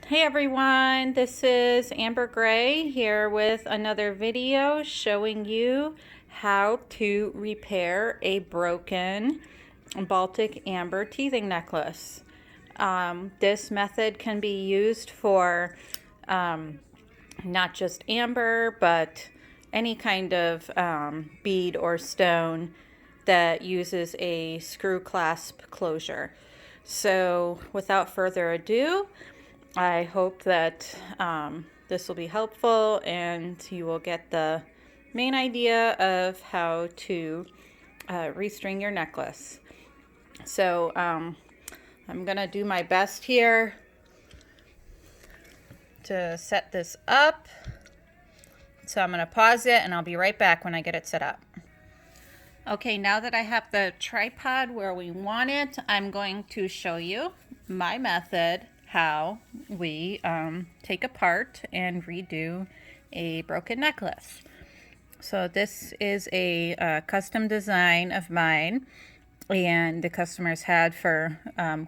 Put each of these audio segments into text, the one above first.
Hey everyone, this is Amber Gray here with another video showing you how to repair a broken Baltic amber teething necklace. This method can be used for not just amber, but any kind of bead or stone that uses a screw clasp closure. So without further ado, I hope that this will be helpful and you will get the main idea of how to restring your necklace. So I'm gonna do my best here to set this up. So I'm gonna pause it and I'll be right back when I get it set up. Okay, now that I have the tripod where we want it, I'm going to show you my method how we take apart and redo a broken necklace. So this is a custom design of mine, and the customer's had for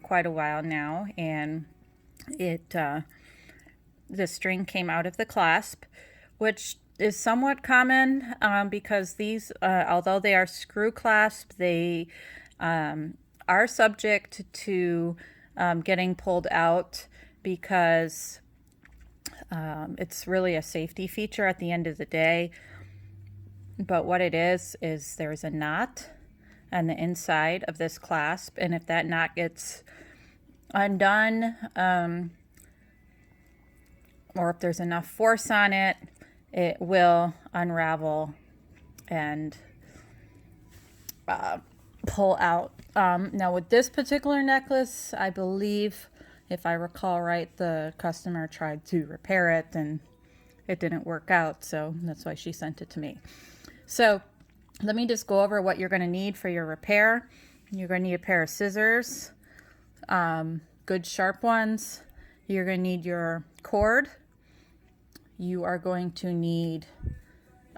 quite a while now, and it the string came out of the clasp, which is somewhat common because these, although they are screw clasp, they are subject to getting pulled out because it's really a safety feature at the end of the day. But what it is there's a knot on the inside of this clasp, and if that knot gets undone, or if there's enough force on it, it will unravel and pull out. Now with this particular necklace, I believe, if I recall right, the customer tried to repair it and it didn't work out, so that's why she sent it to me. So let me just go over what you're going to need for your repair. You're going to need a pair of scissors, good sharp ones. You're going to need your cord. You are going to need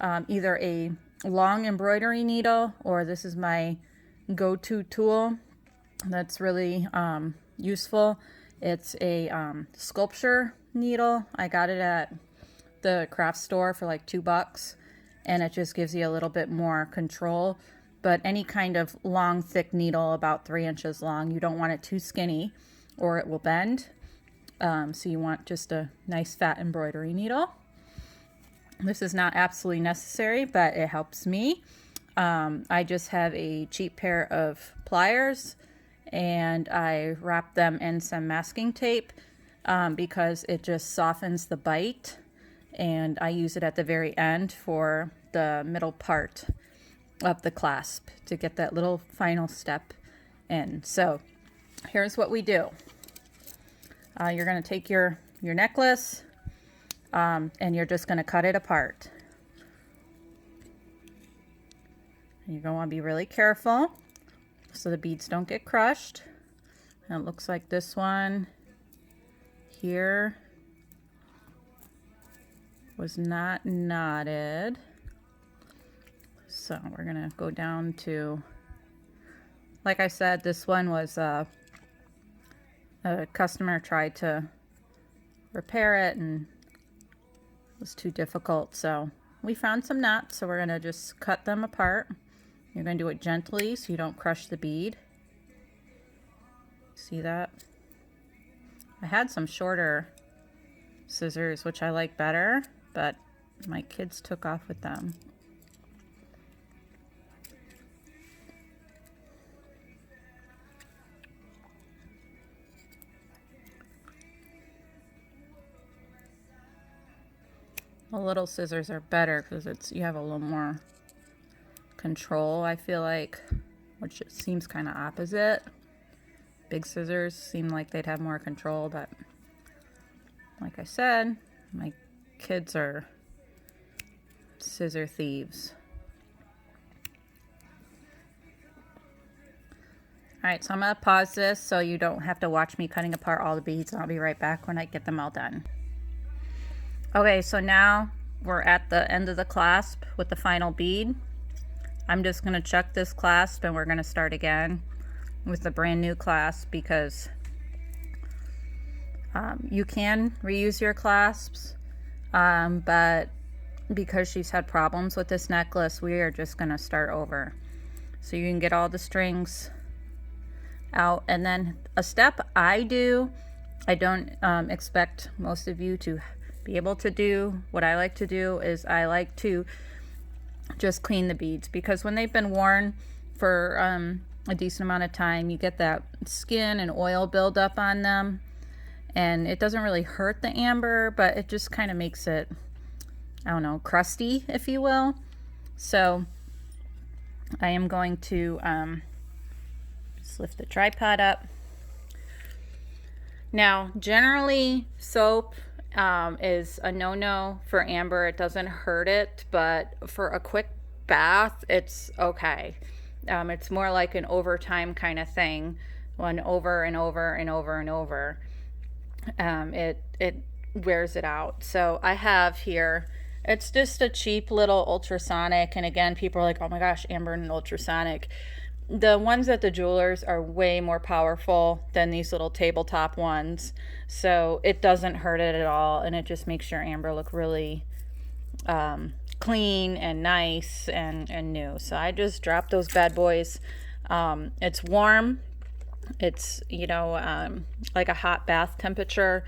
either a long embroidery needle, or this is my go-to tool that's really useful. It's a sculpture needle. I got it at the craft store for like $2, and it just gives you a little bit more control. But any kind of long, thick needle, about 3 inches long, you don't want it too skinny or it will bend. So you want just a nice fat embroidery needle. This is not absolutely necessary, but it helps me. I just have a cheap pair of pliers, and I wrap them in some masking tape because it just softens the bite, and I use it at the very end for the middle part of the clasp to get that little final step in. So here's what we do. You're going to take your necklace and you're just going to cut it apart. You're going to want to be really careful so the beads don't get crushed. And it looks like this one here was not knotted. So we're going to go down to, like I said, this one was a customer tried to repair it and it was too difficult. So we found some knots, so we're going to just cut them apart. You're going to do it gently so you don't crush the bead. See that? I had some shorter scissors, which I like better, but my kids took off with them. The little scissors are better because you have a little more control, I feel like, which seems kind of opposite. Big scissors seem like they'd have more control, but like I said, my kids are scissor thieves. Alright, so I'm going to pause this so you don't have to watch me cutting apart all the beads, and I'll be right back when I get them all done. Okay, so now we're at the end of the clasp with the final bead. I'm just going to chuck this clasp and we're going to start again with the brand new clasp because You can reuse your clasps, but because she's had problems with this necklace, we are just going to start over. So you can get all the strings out, and then a step I do, I don't expect most of you to be able to do. What I like to do is I like to just clean the beads, because when they've been worn for a decent amount of time, you get that skin and oil buildup on them, and it doesn't really hurt the amber, but it just kind of makes it, I don't know, crusty, if you will. So I am going to just lift the tripod up. Now, generally, soap is a no-no for amber. It doesn't hurt it, but for a quick bath, it's okay. It's more like an overtime kind of thing. One over and over and over and over, it wears it out. So I have here, it's just a cheap little ultrasonic, and again, people are like, oh my gosh, amber and ultrasonic. The ones at the jewelers are way more powerful than these little tabletop ones, so it doesn't hurt it at all, and it just makes your amber look really clean and nice and new. So I just dropped those bad boys. It's warm. It's, you know, like a hot bath temperature,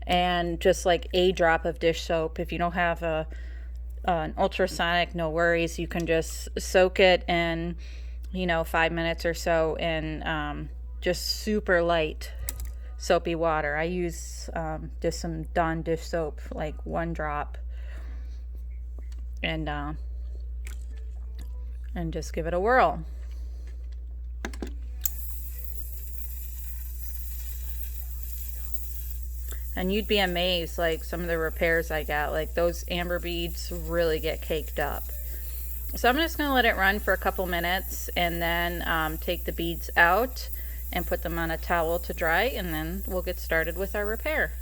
and just like a drop of dish soap. If you don't have an ultrasonic, no worries. You can just soak it in, you know, 5 minutes or so in just super light soapy water. I use just some Dawn dish soap, like 1 drop, and just give it a whirl. And you'd be amazed, like some of the repairs I got, like those amber beads really get caked up. So I'm just going to let it run for a couple minutes, and then take the beads out and put them on a towel to dry, and then we'll get started with our repair.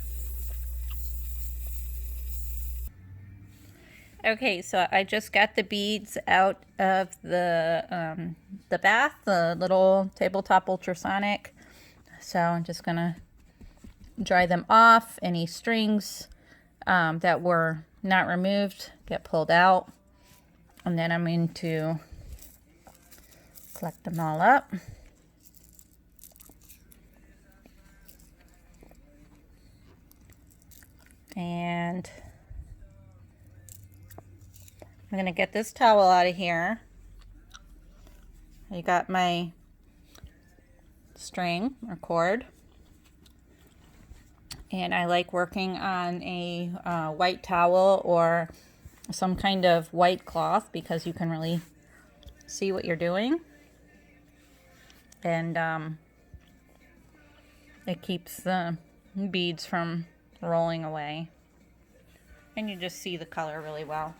Okay, so I just got the beads out of the bath, the little tabletop ultrasonic. So I'm just going to dry them off. Any strings that were not removed get pulled out, and then I'm going to collect them all up. And I'm going to get this towel out of here. I got my string or cord, and I like working on a white towel or some kind of white cloth, because you can really see what you're doing, and it keeps the beads from rolling away, and you just see the color really well.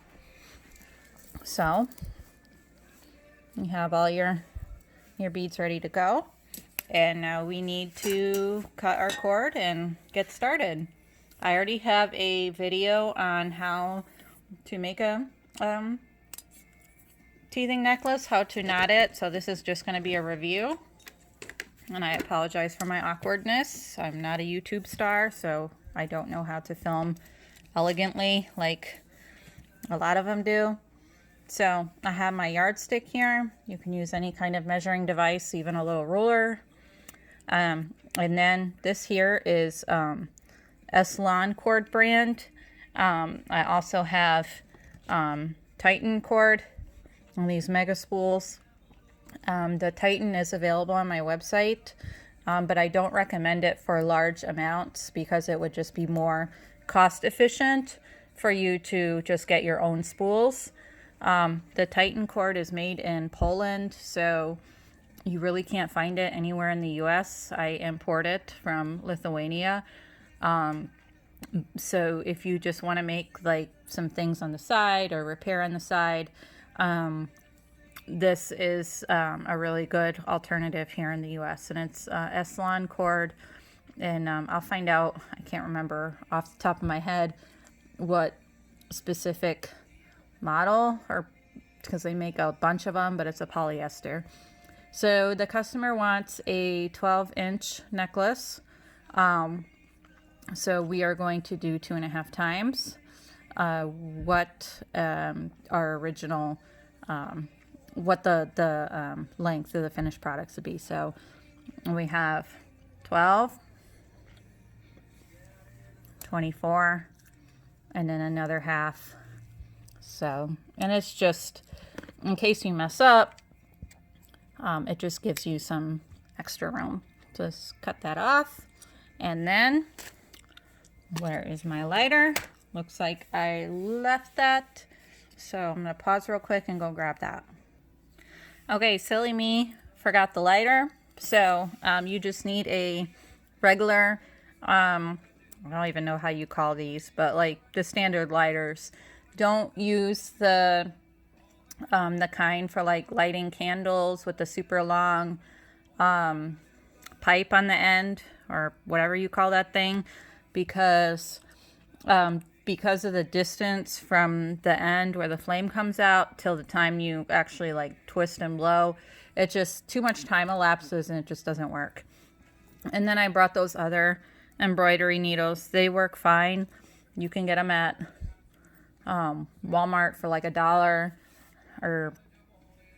So you have all your beads ready to go, and now we need to cut our cord and get started. I already have a video on how to make a teething necklace, how to knot it, so this is just going to be a review, and I apologize for my awkwardness. I'm not a YouTube star, so I don't know how to film elegantly like a lot of them do. So I have my yardstick here. You can use any kind of measuring device, even a little ruler. And then this here is Eslon cord brand. I also have Titan cord and these mega spools. The Titan is available on my website, but I don't recommend it for large amounts, because it would just be more cost efficient for you to just get your own spools. The Titan cord is made in Poland, so you really can't find it anywhere in the US. I import it from Lithuania. So if you just want to make like some things on the side or repair on the side, this is a really good alternative here in the US, and it's Eslon cord, and I'll find out, I can't remember off the top of my head what specific model, or because they make a bunch of them, but it's a polyester. So the customer wants a 12-inch necklace. So we are going to do 2.5 times what our original, what the length of the finished products would be. So we have 12, 24, and then another half. So, and it's just in case you mess up, it just gives you some extra room. Just cut that off. And then, where is my lighter? Looks like I left that. So I'm gonna pause real quick and go grab that. Okay, silly me, forgot the lighter. So you just need a regular, I don't even know how you call these, but like the standard lighters. Don't use the kind for like lighting candles with the super long pipe on the end, or whatever you call that thing, because of the distance from the end where the flame comes out till the time you actually like twist and blow, it just too much time elapses and it just doesn't work. And then I brought those other embroidery needles. They work fine. You can get them at Walmart for like $1 or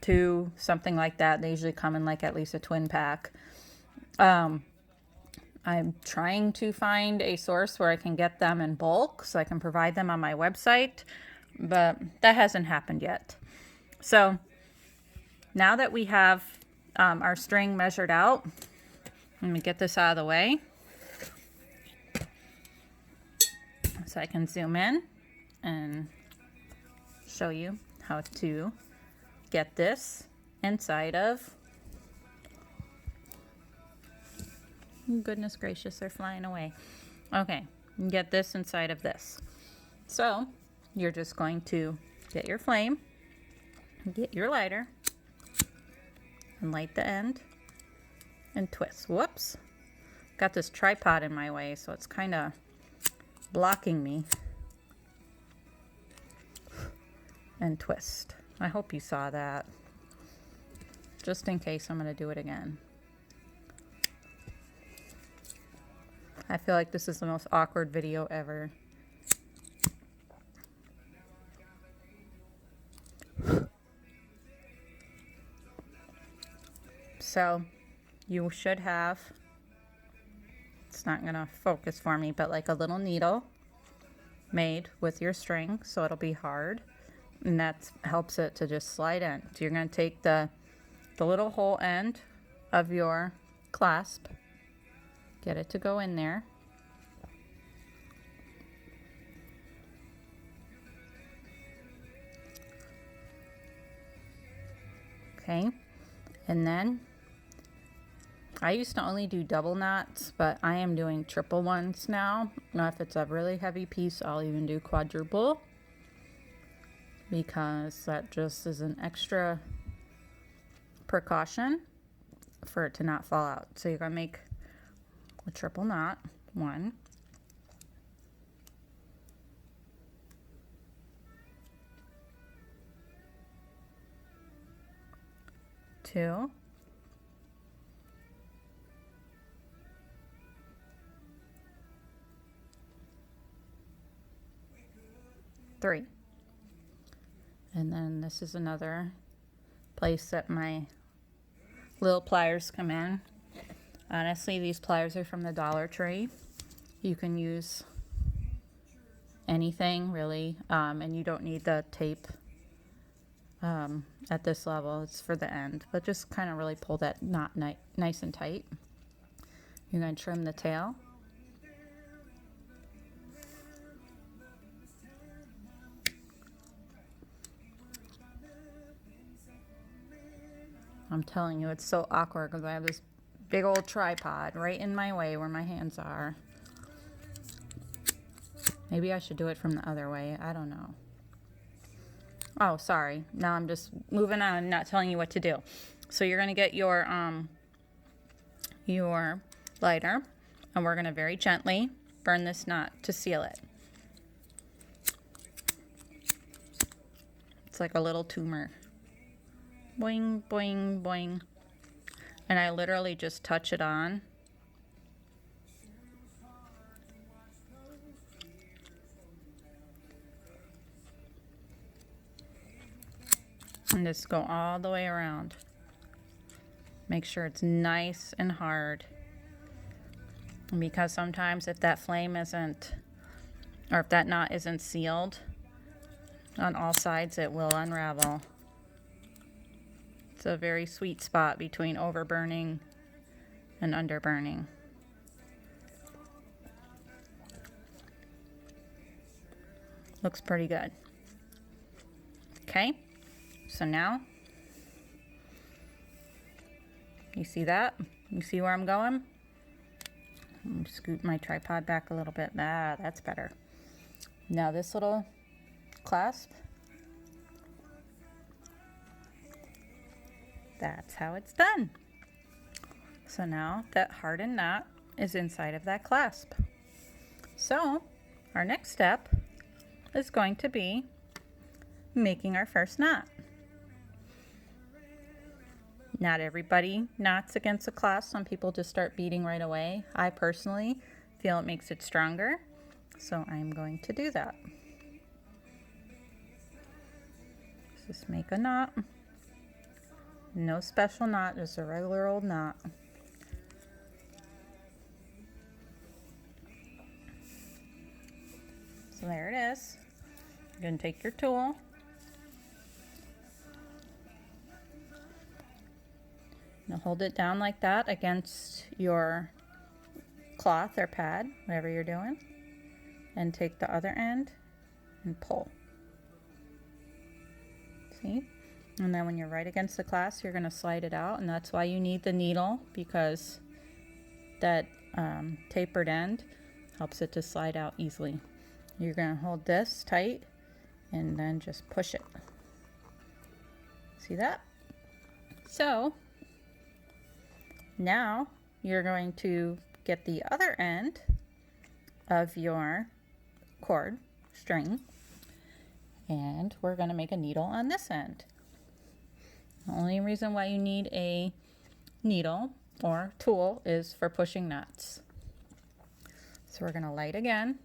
$2, something like that. They usually come in like at least a twin pack. I'm trying to find a source where I can get them in bulk so I can provide them on my website, but that hasn't happened yet. So now that we have our string measured out, let me get this out of the way so I can zoom in and show you how to get this inside of, goodness gracious, they're flying away. Okay, get this inside of this. So you're just going to get your flame, get your lighter, and light the end and twist. Whoops, got this tripod in my way, so it's kind of blocking me. And twist. I hope you saw that. Just in case, I'm going to do it again. I feel like this is the most awkward video ever. So you should have, it's not going to focus for me, but like a little needle made with your string, so it'll be hard. And that helps it to just slide in. So you're going to take the little whole end of your clasp, get it to go in there. Okay, and then I used to only do double knots, but I am doing triple ones now. Now if it's a really heavy piece, I'll even do quadruple, because that just is an extra precaution for it to not fall out. So you're going to make a triple knot. 1, 2, 3. And then this is another place that my little pliers come in. Honestly, these pliers are from the Dollar Tree. You can use anything really, and you don't need the tape at this level. It's for the end, but just kind of really pull that knot nice and tight. You're going to trim the tail. I'm telling you, it's so awkward because I have this big old tripod right in my way where my hands are. Maybe I should do it from the other way. I don't know. Oh, sorry. Now I'm just moving on, not telling you what to do. So you're going to get your lighter, and we're going to very gently burn this knot to seal it. It's like a little tumor. Boing, boing, boing. And I literally just touch it on. And just go all the way around. Make sure it's nice and hard. Because sometimes if that flame isn't, or if that knot isn't sealed on all sides, it will unravel. It's a very sweet spot between overburning and underburning. Looks pretty good. Okay, so now, you see that? You see where I'm going? Scoot my tripod back a little bit. Ah, that's better. Now this little clasp, that's how it's done. So now that hardened knot is inside of that clasp. So our next step is going to be making our first knot. Not everybody knots against a clasp. Some people just start beading right away. I personally feel it makes it stronger, so I'm going to do that. Just make a knot. No special knot, just a regular old knot. So there it is. You're going to take your tool. Now hold it down like that against your cloth or pad, whatever you're doing, and take the other end and pull. See? And then when you're right against the clasp, you're going to slide it out, and that's why you need the needle, because that tapered end helps it to slide out easily. You're going to hold this tight and then just push it. See that? So now you're going to get the other end of your cord string, and we're going to make a needle on this end. The only reason why you need a needle or tool is for pushing knots. So we're going to light again.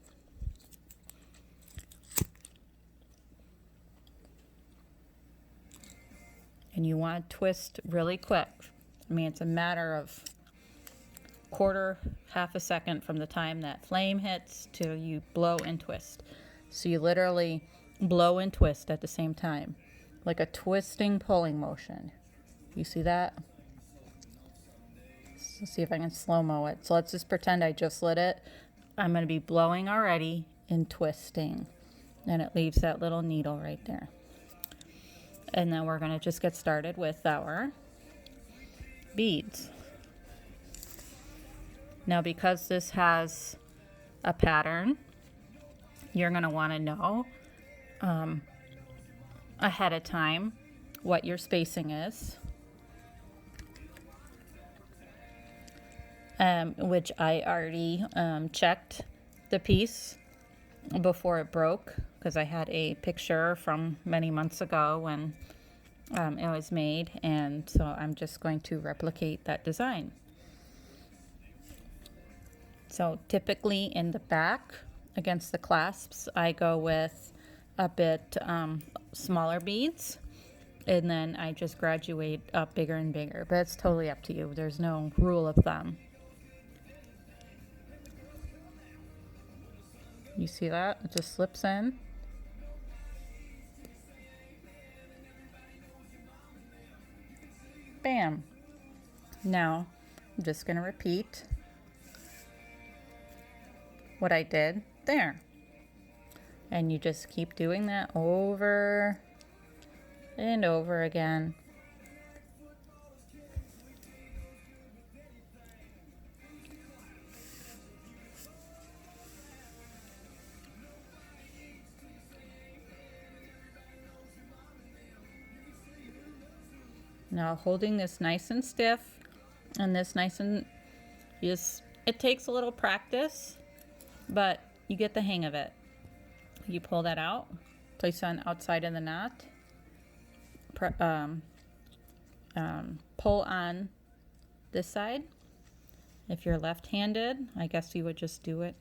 And you want to twist really quick. I mean, it's a matter of half a second from the time that flame hits till you blow and twist. So you literally blow and twist at the same time, like a twisting pulling motion. You see that? Let's see if I can slow-mo it. So let's just pretend I just lit it. I'm going to be blowing already and twisting. And it leaves that little needle right there. And then we're going to just get started with our beads. Now, because this has a pattern, you're going to want to know ahead of time what your spacing is, which I already checked the piece before it broke, because I had a picture from many months ago when it was made, and so I'm just going to replicate that design. So typically in the back against the clasps, I go with a bit smaller beads, and then I just graduate up bigger and bigger, but it's totally up to you. There's no rule of thumb. You see that? It just slips in. Bam. Now, I'm just going to repeat what I did there. And you just keep doing that over and over again. Now holding this nice and stiff and this nice and it takes a little practice, but you get the hang of it. You pull that out, place it on the outside of the knot, pull on this side. If you're left-handed, I guess you would just do it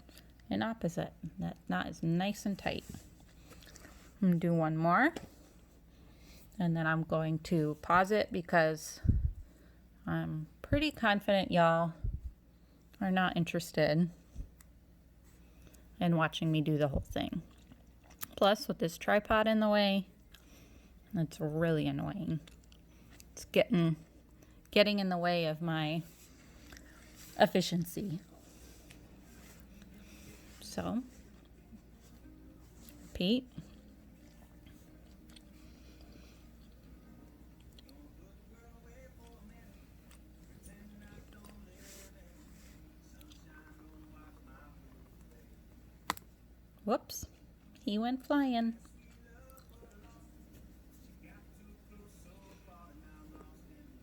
in opposite. That knot is nice and tight. I'm gonna do one more. And then I'm going to pause it because I'm pretty confident y'all are not interested in watching me do the whole thing. Plus, with this tripod in the way, it's really annoying. It's getting in the way of my efficiency. So, repeat. Whoops, he went flying.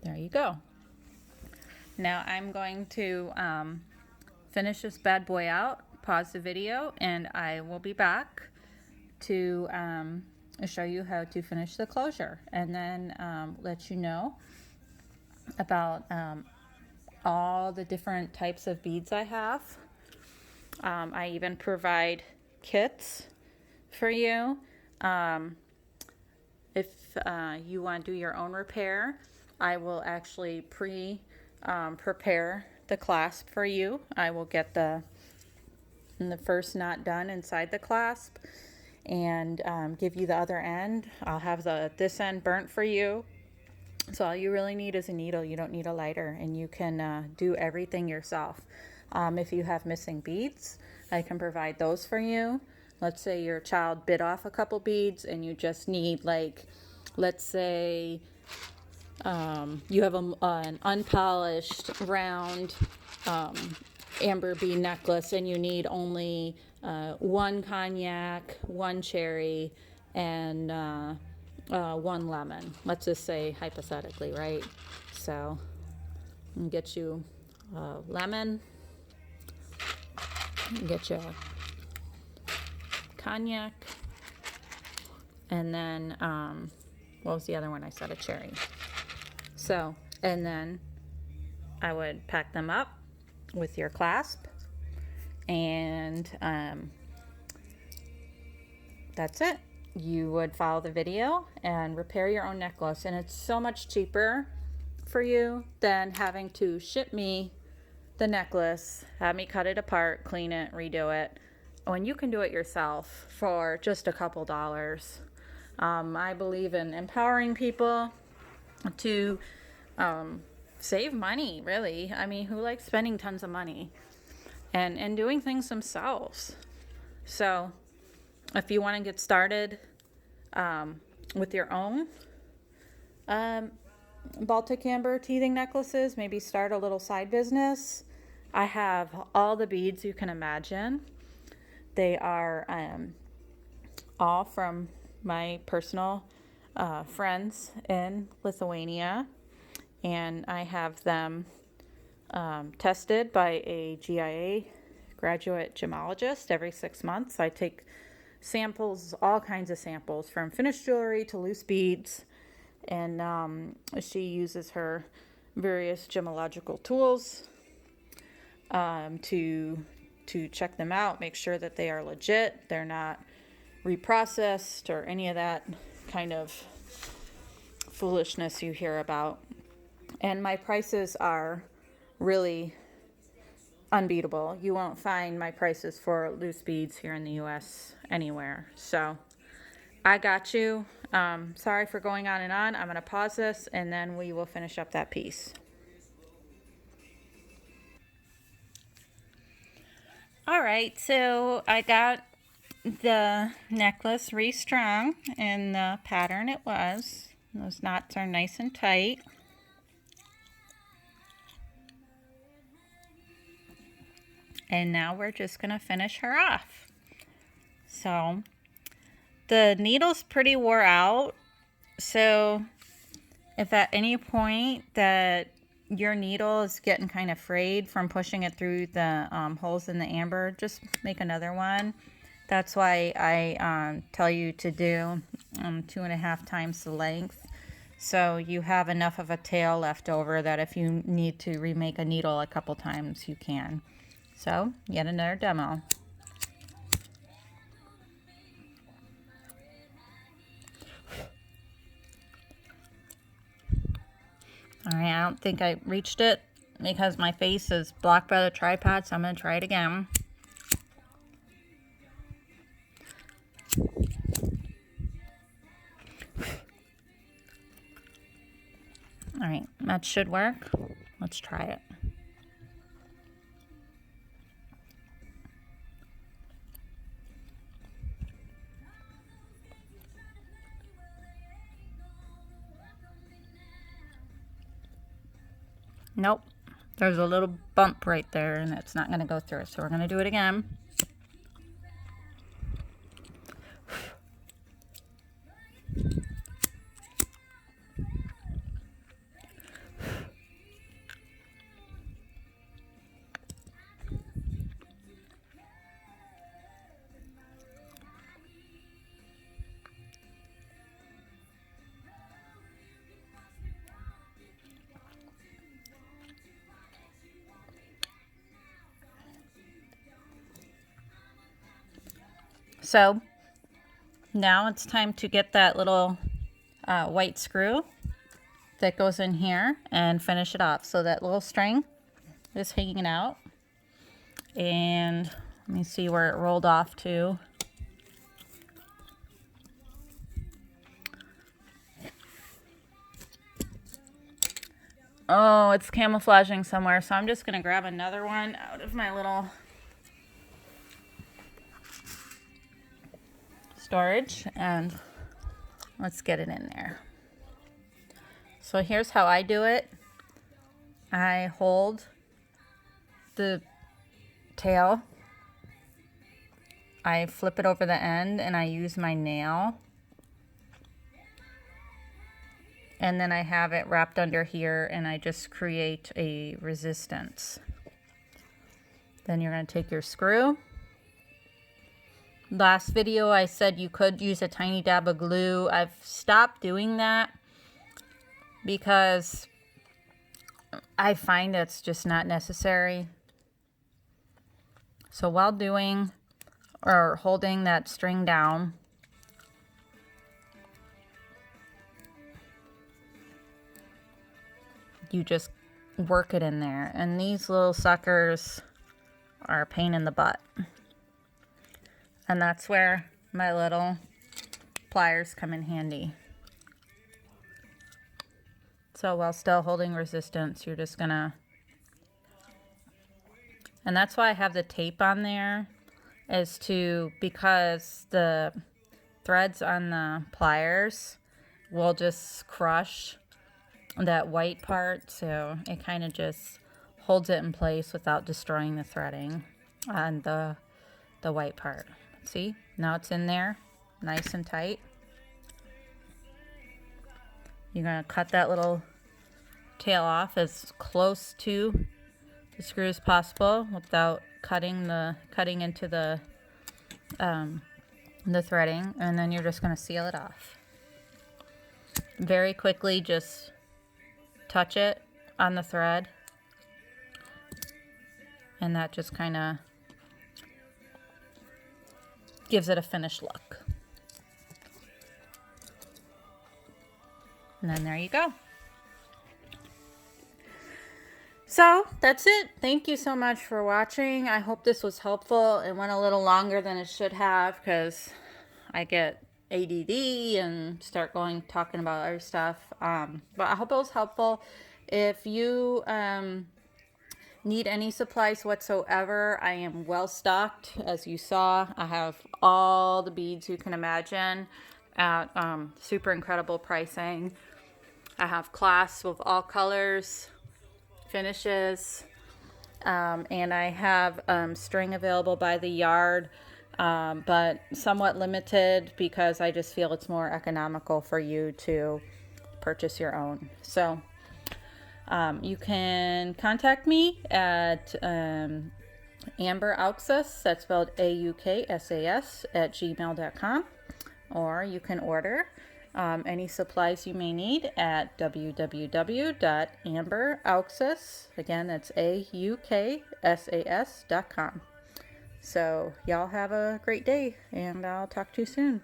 There you go. Now I'm going to finish this bad boy out, pause the video, and I will be back to show you how to finish the closure, and then let you know about all the different types of beads I have. I even provide kits for you. If you want to do your own repair, I will actually prepare the clasp for you. I will get the first knot done inside the clasp and give you the other end. I'll have this end burnt for you. So all you really need is a needle. You don't need a lighter, and you can do everything yourself. If you have missing beads, I can provide those for you. Let's say your child bit off a couple beads and you just need, like, let's say you have an unpolished round amber bead necklace and you need only one cognac, one cherry, and one lemon. Let's just say hypothetically, right? So I'll get you a lemon, get you cognac, and then what was the other one I said? A cherry. So, and then I would pack them up with your clasp, and that's it. You would follow the video and repair your own necklace, and it's so much cheaper for you than having to ship me the necklace, have me cut it apart, clean it, redo it, when you can do it yourself for just a couple dollars. I believe in empowering people to save money, really. I mean, who likes spending tons of money and doing things themselves? So if you want to get started with your own Baltic amber teething necklaces, maybe start a little side business, I have all the beads you can imagine. They are all from my personal friends in Lithuania, and I have them tested by a GIA graduate gemologist every 6 months. I take samples, all kinds of samples, from finished jewelry to loose beads, and she uses her various gemological tools to check them out, make sure that they are legit, they're not reprocessed or any of that kind of foolishness you hear about. And my prices are really unbeatable. You won't find my prices for loose beads here in the US anywhere. So I got you. Sorry for going on and on. I'm going to pause this and then we will finish up that piece. All right, so I got the necklace restrung in the pattern it was. Those knots are nice and tight. And now we're just going to finish her off. So the needle's pretty wore out. So if at any point that your needle is getting kind of frayed from pushing it through the holes in the amber, just make another one. That's why I tell you to do 2.5 times the length, so you have enough of a tail left over that if you need to remake a needle a couple times, you can. So yet another demo. All right, I don't think I reached it because my face is blocked by the tripod, so I'm going to try it again. All right, that should work. Let's try it. Nope. There's a little bump right there and it's not going to go through. So we're going to do it again. So now it's time to get that little white screw that goes in here and finish it off. So that little string is hanging out. And let me see where it rolled off to. Oh, it's camouflaging somewhere. So I'm just going to grab another one out of my little storage and let's get it in there. So here's how I do it. I hold the tail, I flip it over the end, and I use my nail, and then I have it wrapped under here and I just create a resistance. Then you're going to take your screw. Last video I said you could use a tiny dab of glue. I've stopped doing that because I find it's just not necessary. So while doing or holding that string down, you just work it in there. And these little suckers are a pain in the butt. And that's where my little pliers come in handy. So while still holding resistance, you're just gonna, and that's why I have the tape on there, is to, because the threads on the pliers will just crush that white part, so it kind of just holds it in place without destroying the threading on the white part. See, now it's in there nice and tight. You're going to cut that little tail off as close to the screw as possible without cutting into the threading, and then you're just going to seal it off. Very quickly, just touch it on the thread, and that just kind of gives it a finished look. And then there you go. So that's it. Thank you so much for watching. I hope this was helpful. It went a little longer than it should have because I get ADD and start talking about other stuff. But I hope it was helpful. If you need any supplies whatsoever, I am well stocked. As you saw, I have all the beads you can imagine at super incredible pricing. I have clasps with all colors, finishes, and I have string available by the yard, but somewhat limited because I just feel it's more economical for you to purchase your own. So you can contact me at Amber Auksas, that's spelled AUKSAS, at gmail.com, or you can order any supplies you may need at www.amberauksas, again that's AUKSAS.com. So y'all have a great day, and I'll talk to you soon.